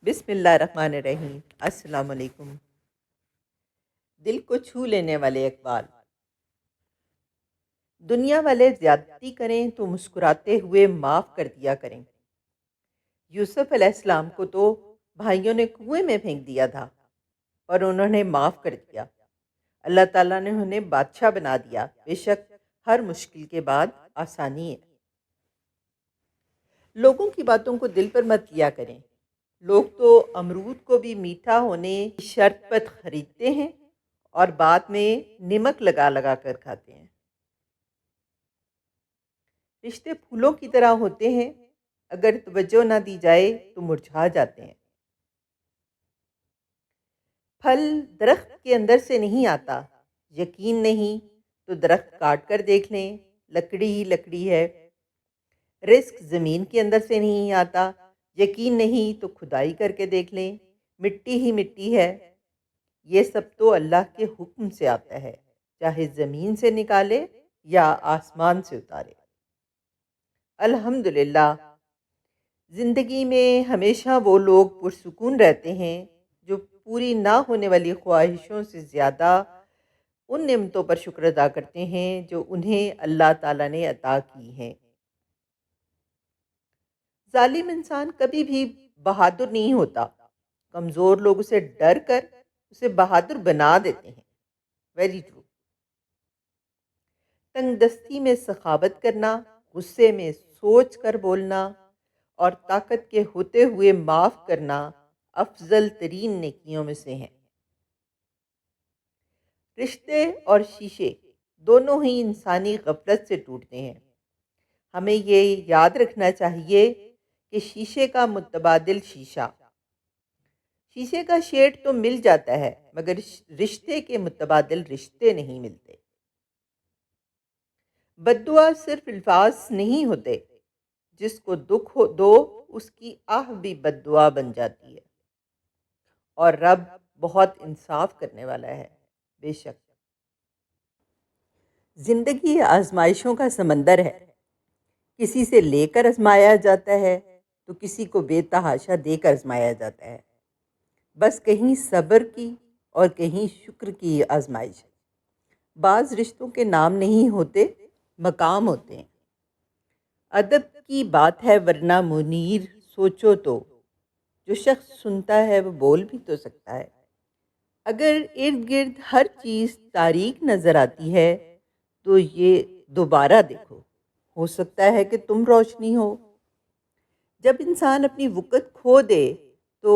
بسم اللہ الرحمن الرحیم۔ السلام علیکم۔ دل کو چھو لینے والے اقبال۔ دنیا والے زیادتی کریں تو مسکراتے ہوئے معاف کر دیا کریں۔ یوسف علیہ السلام کو تو بھائیوں نے کنویں میں پھینک دیا تھا اور انہوں نے معاف کر دیا۔ اللہ تعالیٰ نے انہیں بادشاہ بنا دیا۔ بے شک ہر مشکل کے بعد آسانی ہے۔ لوگوں کی باتوں کو دل پر مت لیا کریں۔ لوگ تو امرود کو بھی میٹھا ہونے کی شرط پر خریدتے ہیں اور بعد میں نمک لگا لگا کر کھاتے ہیں۔ رشتے پھولوں کی طرح ہوتے ہیں، اگر توجہ نہ دی جائے تو مرجھا جاتے ہیں۔ پھل درخت کے اندر سے نہیں آتا، یقین نہیں تو درخت کاٹ کر دیکھ لیں، لکڑی ہی لکڑی ہے۔ رزق زمین کے اندر سے نہیں آتا، یقین نہیں تو کھدائی کر کے دیکھ لیں، مٹی ہی مٹی ہے۔ یہ سب تو اللہ کے حکم سے آتا ہے، چاہے زمین سے نکالے یا آسمان سے اتارے۔ الحمدللہ، زندگی میں ہمیشہ وہ لوگ پرسکون رہتے ہیں جو پوری نہ ہونے والی خواہشوں سے زیادہ ان نعمتوں پر شکر ادا کرتے ہیں جو انہیں اللہ تعالیٰ نے عطا کی ہیں۔ ظالم انسان کبھی بھی بہادر نہیں ہوتا، کمزور لوگ اسے ڈر کر اسے بہادر بنا دیتے ہیں۔ Very true. تنگ دستی میں سخاوت کرنا، غصے میں سوچ کر بولنا اور طاقت کے ہوتے ہوئے معاف کرنا افضل ترین نیکیوں میں سے ہیں۔ رشتے اور شیشے دونوں ہی انسانی غفلت سے ٹوٹتے ہیں۔ ہمیں یہ یاد رکھنا چاہیے کہ شیشے کا متبادل شیشہ، شیشے کا شیڈ تو مل جاتا ہے مگر رشتے کے متبادل رشتے نہیں ملتے۔ بد دعا صرف الفاظ نہیں ہوتے، جس کو دکھ دو اس کی آہ بھی بد دعا بن جاتی ہے، اور رب بہت انصاف کرنے والا ہے۔ بے شک زندگی آزمائشوں کا سمندر ہے، کسی سے لے کر آزمایا جاتا ہے تو کسی کو بے تحاشا دے کر آزمایا جاتا ہے۔ بس کہیں صبر کی اور کہیں شکر کی آزمائش ہے۔ بعض رشتوں کے نام نہیں ہوتے، مقام ہوتے ہیں۔ ادب کی بات ہے ورنہ منیر سوچو تو، جو شخص سنتا ہے وہ بول بھی تو سکتا ہے۔ اگر ارد گرد ہر چیز تاریک نظر آتی ہے تو یہ دوبارہ دیکھو، ہو سکتا ہے کہ تم روشنی ہو۔ جب انسان اپنی وقت کھو دے تو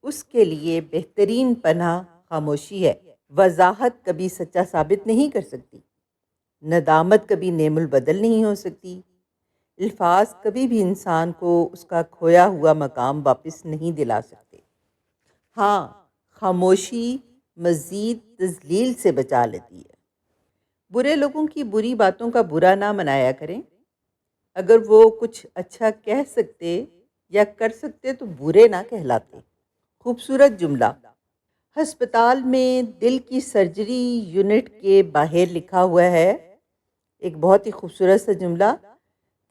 اس کے لیے بہترین پناہ خاموشی ہے۔ وضاحت کبھی سچا ثابت نہیں کر سکتی، ندامت کبھی نعم البدل نہیں ہو سکتی، الفاظ کبھی بھی انسان کو اس کا کھویا ہوا مقام واپس نہیں دلا سکتے۔ ہاں، خاموشی مزید تذلیل سے بچا لیتی ہے۔ برے لوگوں کی بری باتوں کا برا نہ منایا کریں۔ اگر وہ کچھ اچھا کہہ سکتے یا کر سکتے تو برے نہ کہلاتے۔ خوبصورت جملہ۔ ہسپتال میں دل کی سرجری یونٹ کے باہر لکھا ہوا ہے ایک بہت ہی خوبصورت سا جملہ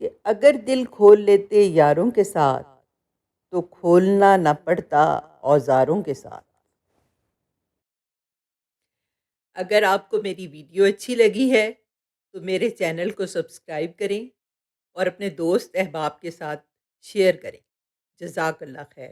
کہ اگر دل کھول لیتے یاروں کے ساتھ تو کھولنا نہ پڑتا اوزاروں کے ساتھ۔ اگر آپ کو میری ویڈیو اچھی لگی ہے تو میرے چینل کو سبسکرائب کریں اور اپنے دوست احباب کے ساتھ شیئر کریں۔ جزاک اللہ خیر۔